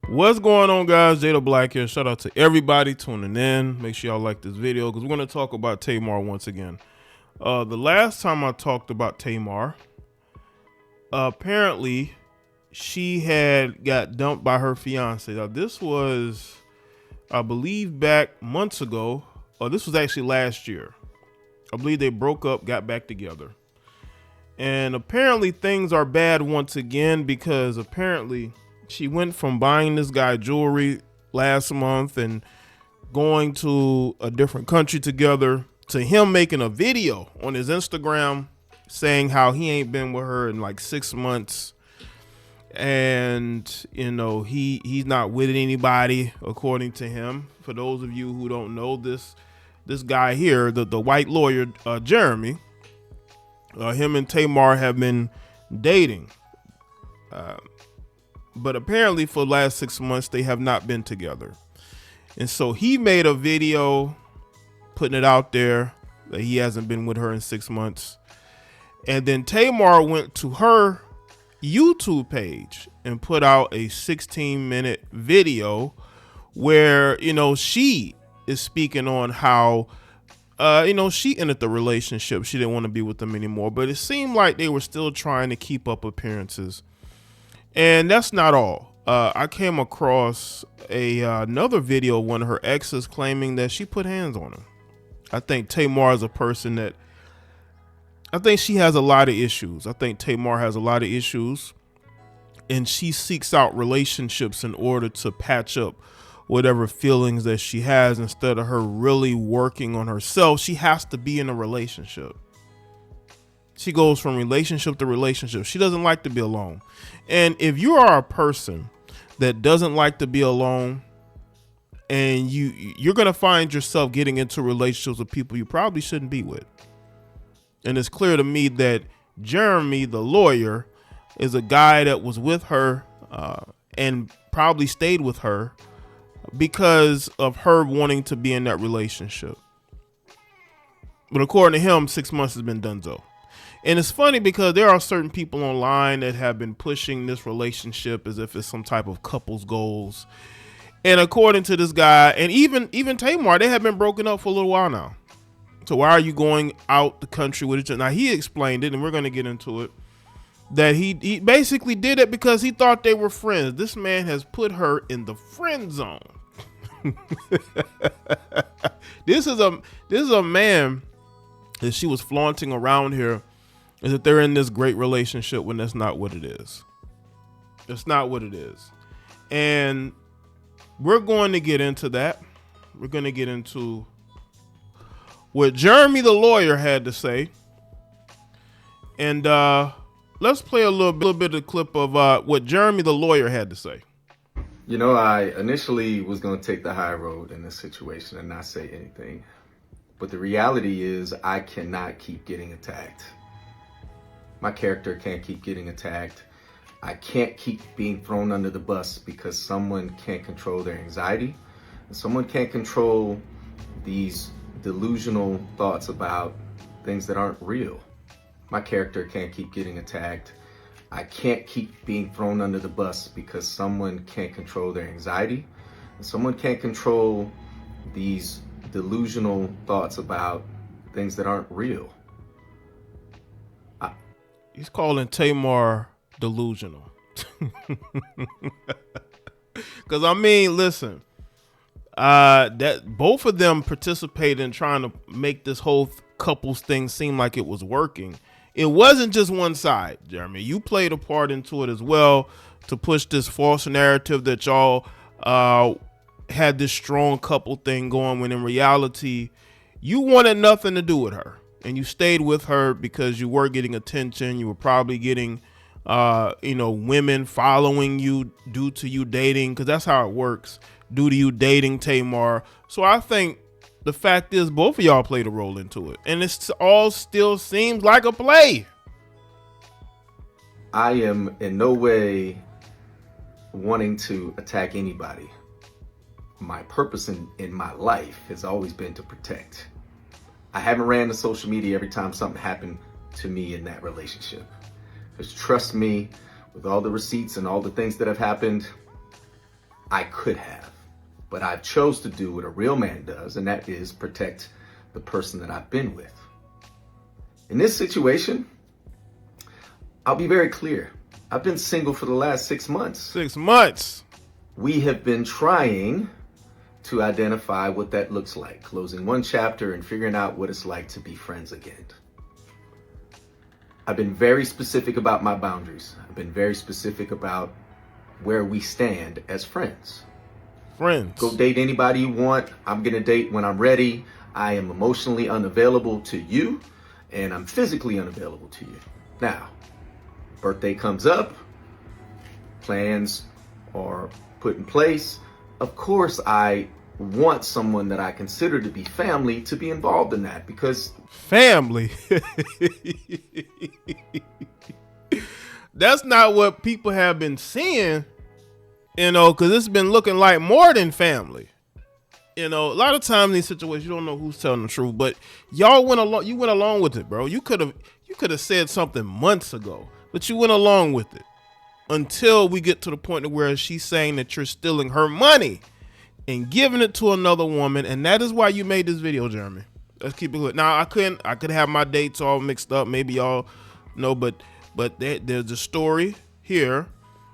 What's going on, guys? Jada Black here. Shout out to everybody tuning in. Make sure y'all like this video because we're going to talk about Tamar once again. The last time I talked about Tamar, apparently she had got dumped by her fiance. Now this was, I believe, back months ago. This was actually last year. I believe they broke up, got back together. And apparently things are bad once again because apparently she went from buying this guy jewelry last month and going to a different country together to him making a video on his Instagram saying how he ain't been with her in like 6 months. And, you know, he's not with anybody, according to him. For those of you who don't know, this guy here, the white lawyer, Jeremy, him and Tamar have been dating. But apparently for the last 6 months, they have not been together. And so he made a video putting it out there that he hasn't been with her in 6 months. And then Tamar went to her YouTube page and put out a 16-minute video where, you know, she is speaking on how, she ended the relationship. She didn't want to be with them anymore. But it seemed like they were still trying to keep up appearances. And that's not all. I came across another video of one of her exes claiming that she put hands on him. I think Tamar is a person that, I think she has a lot of issues. I think Tamar has a lot of issues, and she seeks out relationships in order to patch up whatever feelings that she has. Instead of her really working on herself, she has to be in a relationship. She goes from relationship to relationship. She doesn't like to be alone. And if you are a person that doesn't like to be alone, and you're going to find yourself getting into relationships with people you probably shouldn't be with. And it's clear to me that Jeremy, the lawyer, is a guy that was with her and probably stayed with her because of her wanting to be in that relationship. But according to him, 6 months has been donezo. And it's funny because there are certain people online that have been pushing this relationship as if it's some type of couple's goals. And according to this guy, and even Tamar, they have been broken up for a little while now. So why are you going out the country with each other? Now he explained it, and we're going to get into it, that he basically did it because he thought they were friends. This man has put her in the friend zone. This is a man that she was flaunting around here, is that they're in this great relationship when that's not what it is. That's not what it is. And we're going to get into that. We're going to get into what Jeremy the lawyer had to say. And let's play a little bit of clip of what Jeremy the lawyer had to say. You know, I initially was going to take the high road in this situation and not say anything. But the reality is I cannot keep getting attacked. My character can't keep getting attacked. I can't keep being thrown under the bus because someone can't control their anxiety. And someone can't control these delusional thoughts about things that aren't real. My character can't keep getting attacked. I can't keep being thrown under the bus because someone can't control their anxiety. And someone can't control these delusional thoughts about things that aren't real. He's calling Tamar delusional. Because I mean, listen, that both of them participated in trying to make this whole couples thing seem like it was working. It wasn't just one side, Jeremy. You played a part into it as well to push this false narrative that y'all had this strong couple thing going, when in reality you wanted nothing to do with her. And you stayed with her because you were getting attention. You were probably getting, women following you due to you dating, because that's how it works, due to you dating Tamar. So I think the fact is both of y'all played a role into it. And it's all still seems like a play. I am in no way wanting to attack anybody. My purpose in my life has always been to protect. I haven't ran to social media every time something happened to me in that relationship. Because trust me, with all the receipts and all the things that have happened, I could have, but I chose to do what a real man does, and that is protect the person that I've been with. In this situation, I'll be very clear. I've been single for the last 6 months. 6 months. We have been trying to identify what that looks like, closing one chapter and figuring out what it's like to be friends again. I've been very specific about my boundaries. I've been very specific about where we stand as friends. Friends. Go date anybody you want. I'm gonna date when I'm ready. I am emotionally unavailable to you, and I'm physically unavailable to you. Now, birthday comes up, plans are put in place. Of course, I want someone that I consider to be family to be involved in that, because family. That's not what people have been seeing, because it's been looking like more than family. A lot of times in these situations, you don't know who's telling the truth, but y'all went along. You went along with it, bro. You could have said something months ago, but you went along with it until we get to the point where she's saying that you're stealing her money and giving it to another woman, and that is why you made this video, Jeremy. Let's keep it good. Now, I could have my dates all mixed up. Maybe y'all know, but there's a story here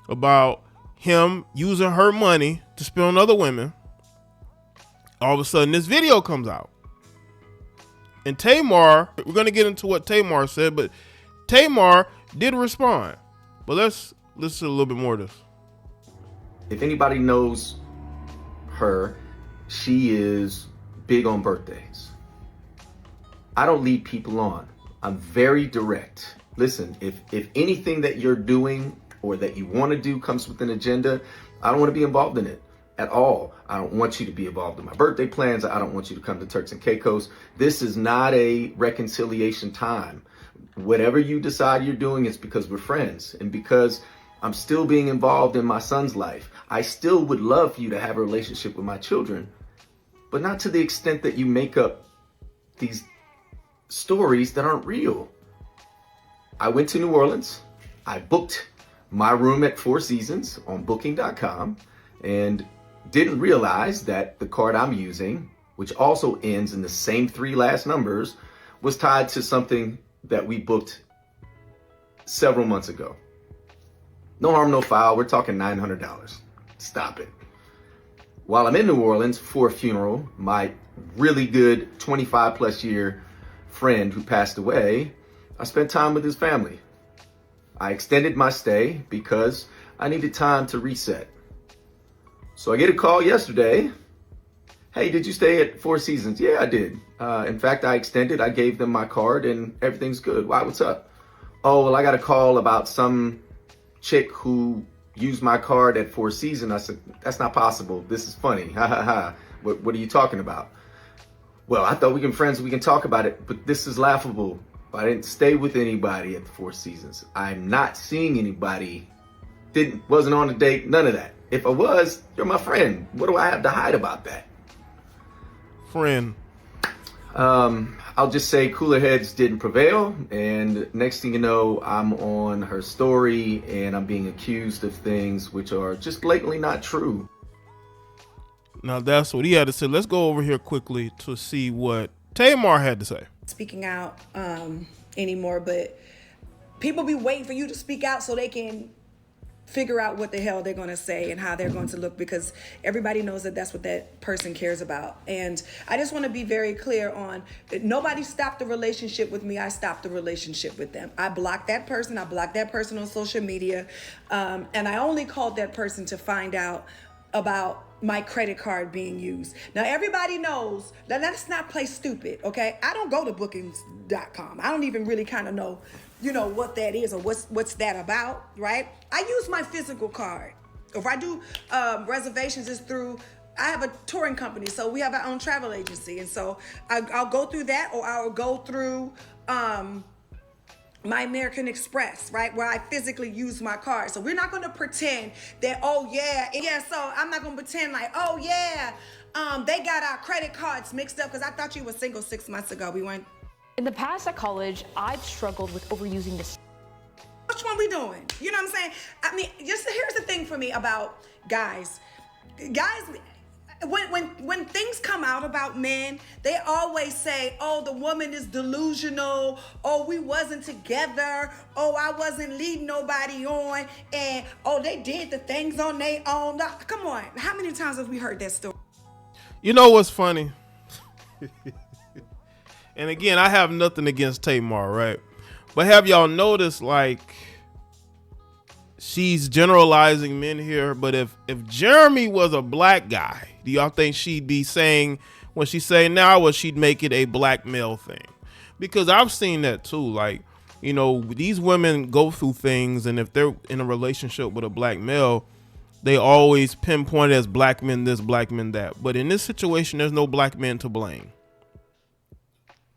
about him using her money to spend on other women. All of a sudden, this video comes out. And Tamar, we're going to get into what Tamar said, but Tamar did respond. But let's listen to a little bit more of this. If anybody knows her, she is big on birthdays. I don't lead people on. I'm very direct. Listen, if anything that you're doing or that you want to do comes with an agenda, I don't want to be involved in it at all. I don't want you to be involved in my birthday plans. I don't want you to come to Turks and Caicos. This is not a reconciliation time. Whatever you decide you're doing is because we're friends and because I'm still being involved in my son's life. I still would love for you to have a relationship with my children, but not to the extent that you make up these stories that aren't real. I went to New Orleans. I booked my room at Four Seasons on booking.com and didn't realize that the card I'm using, which also ends in the same 3 last numbers, was tied to something that we booked several months ago. No harm, no foul. We're talking $900. Stop it. While I'm in New Orleans for a funeral, my really good 25 plus year friend who passed away, I spent time with his family. I extended my stay because I needed time to reset. So I get a call yesterday. Hey, did you stay at Four Seasons? Yeah, I did. In fact, I extended. I gave them my card and everything's good. Why, what's up? Oh, well, I got a call about some chick who used my card at Four Seasons. I said, that's not possible. This is funny. Ha ha ha. What are you talking about? Well, I thought we can be friends. We can talk about it, but this is laughable. I didn't stay with anybody at the Four Seasons. I'm not seeing anybody. Wasn't on a date. None of that. If I was, you're my friend. What do I have to hide about that? Friend. I'll just say cooler heads didn't prevail. And next thing you know, I'm on her story and I'm being accused of things which are just blatantly not true. Now that's what he had to say. Let's go over here quickly to see what Tamar had to say. Speaking out anymore, but people be waiting for you to speak out so they can figure out what the hell they're going to say and how they're going to look, because everybody knows that that's what that person cares about. And I just want to be very clear on that. Nobody stopped the relationship with me. I stopped the relationship with them. I blocked that person. I blocked that person on social media. And I only called that person to find out about my credit card being used. Now, everybody knows that let's not play stupid, okay? I don't go to bookings.com. I don't even really kind of know, what that is or what's that about, right? I use my physical card. If I do reservations, it's through, I have a touring company, so we have our own travel agency. And so I'll go through that, or I'll go through my American Express, right? Where I physically use my card. So we're not going to pretend that, so I'm not going to pretend like, they got our credit cards mixed up, because I thought you were single 6 months ago. We weren't. In the past at college, I've struggled with overusing this. Which one we doing? You know what I'm saying? I mean, here's the thing for me about guys. guys, when things come out about men, they always say, oh, the woman is delusional, oh, we wasn't together, oh, I wasn't leading nobody on, and oh, they did the things on their own. Now, come on, how many times have we heard that story? You know what's funny? And again, I have nothing against Tamar, right? But have y'all noticed, like, she's generalizing men here, but if Jeremy was a black guy, do y'all think she'd be saying, when she's saying now, well, she'd make it a black male thing? Because I've seen that too. Like, you know, these women go through things, and if they're in a relationship with a black male, they always pinpoint it as black men this, black men that. But in this situation, there's no black man to blame.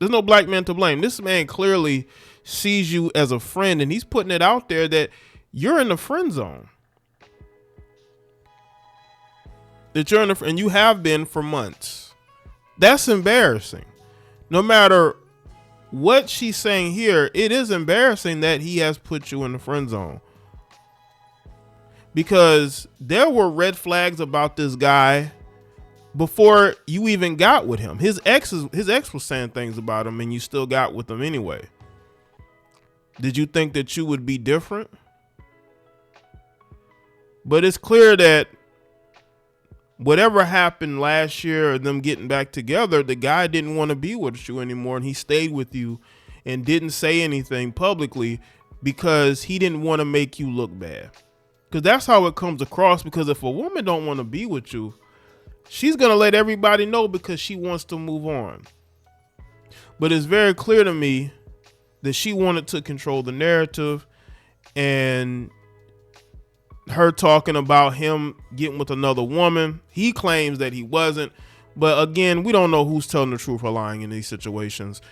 There's no black man to blame. This man clearly sees you as a friend, and he's putting it out there that you're in the friend zone. That you're in the, and you have been for months. That's embarrassing. No matter what she's saying here, it is embarrassing that he has put you in the friend zone. Because there were red flags about this guy before you even got with him. His ex was saying things about him, and you still got with him anyway. Did you think that you would be different? But it's clear that whatever happened last year, or them getting back together, the guy didn't want to be with you anymore, and he stayed with you and didn't say anything publicly because he didn't want to make you look bad. Because that's how it comes across. Because if a woman don't want to be with you, she's going to let everybody know because she wants to move on. But it's very clear to me that she wanted to control the narrative, and her talking about him getting with another woman, he claims that he wasn't. But again, we don't know who's telling the truth or lying in these situations.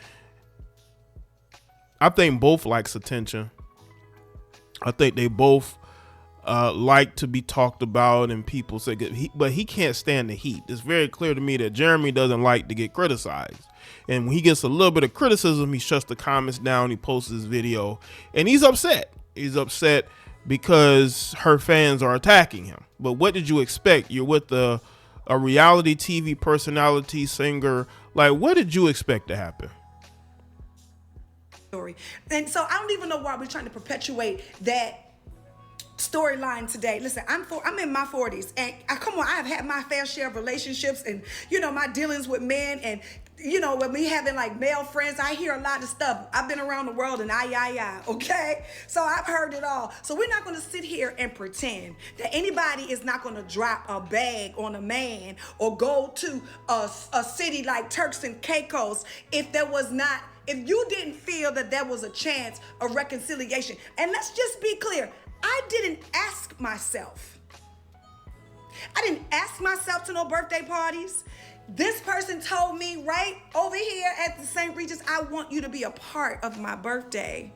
I think both likes attention. I think they both like to be talked about, and people say, but he can't stand the heat. It's very clear to me that Jeremy doesn't like to get criticized. And when he gets a little bit of criticism, he shuts the comments down. He posts his video, and he's upset. He's upset because her fans are attacking him. But what did you expect? You're with a reality TV personality, singer. Like, what did you expect to happen? And so I don't even know why we're trying to perpetuate that storyline today. Listen, I'm in my 40s, and come on, I have had my fair share of relationships, and you know, my dealings with men, and you know, when we having like male friends, I hear a lot of stuff. I've been around the world, and okay? So I've heard it all. So we're not going to sit here and pretend that anybody is not going to drop a bag on a man or go to a city like Turks and Caicos if you didn't feel that there was a chance of reconciliation. And let's just be clear. I didn't ask myself. I didn't ask myself to no birthday parties. This person told me right over here at the St. Regis, I want you to be a part of my birthday.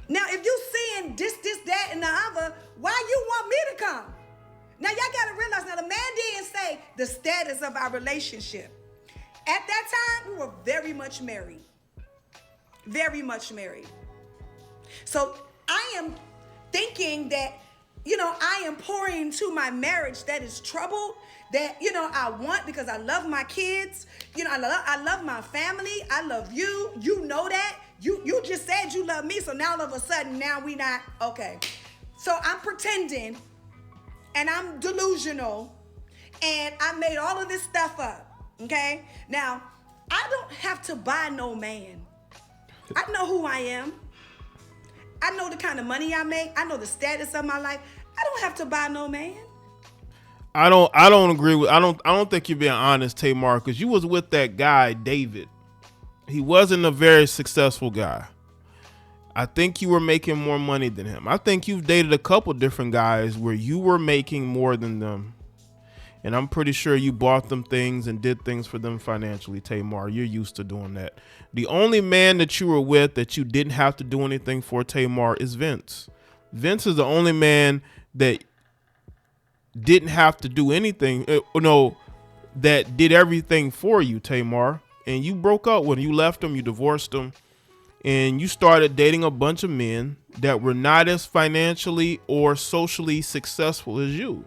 Now, if you seeing this, that, and the other, why you want me to come? Now, y'all got to realize, now the man didn't say the status of our relationship. At that time, we were very much married. Very much married. So I am thinking that, you know, I am pouring into my marriage that is troubled, that, you know, I want, because I love my kids. You know, I love my family. I love you. You know that. You just said you love me. So now all of a sudden, now we not, okay. So I'm pretending, and I'm delusional, and I made all of this stuff up, okay? Now, I don't have to buy no man. I know who I am. I know the kind of money I make. I know the status of my life. I don't have to buy no man. I don't agree with. I don't think you're being honest, Tamar, because you was with that guy, David. He wasn't a very successful guy. I think you were making more money than him. I think you've dated a couple different guys where you were making more than them. And I'm pretty sure you bought them things and did things for them financially, Tamar. You're used to doing that. The only man that you were with that you didn't have to do anything for, Tamar, is Vince. Vince is the only man that didn't have to do anything, that did everything for you, Tamar. And you broke up with him. You left him, you divorced him, and you started dating a bunch of men that were not as financially or socially successful as you.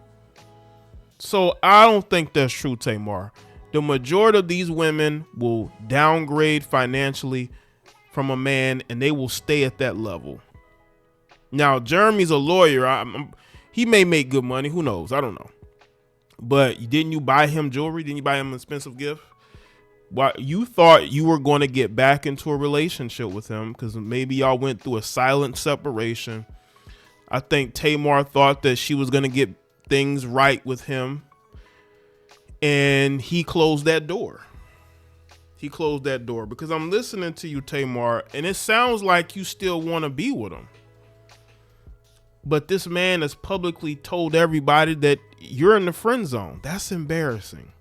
So I don't think that's true, Tamar. The majority of these women will downgrade financially from a man, and they will stay at that level. Now, Jeremy's a lawyer. He may make good money. Who knows? I don't know. But didn't you buy him jewelry? Didn't you buy him an expensive gift? Why you thought you were going to get back into a relationship with him because maybe y'all went through a silent separation. I think Tamar thought that she was going to get things right with him, and he closed that door. He closed that door because I'm listening to you, Tamar, and it sounds like you still want to be with him. But this man has publicly told everybody that you're in the friend zone. That's embarrassing.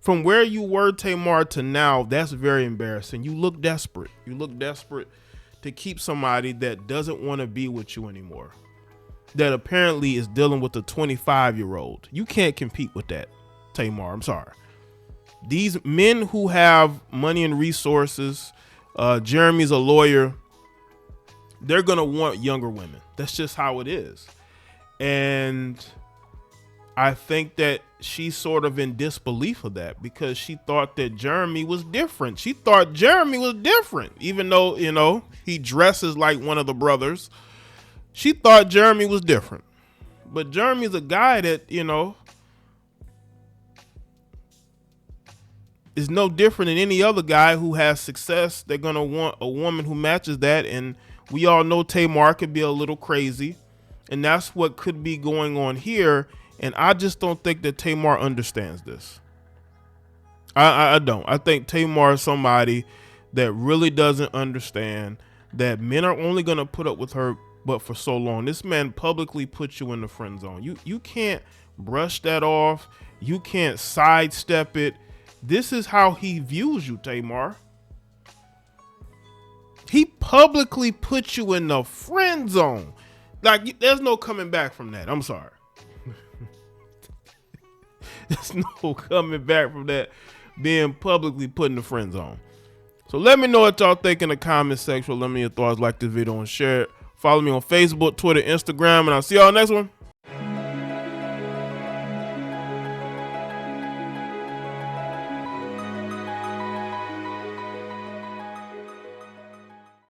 From where you were, Tamar, to now, that's very embarrassing. You look desperate. You look desperate to keep somebody that doesn't want to be with you anymore, that apparently is dealing with a 25-year-old. You can't compete with that, Tamar. I'm sorry. These men who have money and resources, Jeremy's a lawyer, they're going to want younger women. That's just how it is. And I think that she's sort of in disbelief of that because she thought that Jeremy was different. She thought Jeremy was different, even though, you know, he dresses like one of the brothers. She thought Jeremy was different. But Jeremy's a guy that, you know, is no different than any other guy who has success. They're going to want a woman who matches that. And we all know Tamar could be a little crazy. And that's what could be going on here. And I just don't think that Tamar understands this. I don't. I think Tamar is somebody that really doesn't understand that men are only going to put up with her but for so long. This man publicly puts you in the friend zone. You can't brush that off. You can't sidestep it. This is how he views you, Tamar. He publicly put you in the friend zone. Like, there's no coming back from that. I'm sorry. There's no coming back from that, being publicly put in the friend zone. So let me know what y'all think in the comment section. Let me know your thoughts. Like this video and share it. Follow me on Facebook, Twitter, Instagram, and I'll see y'all next one.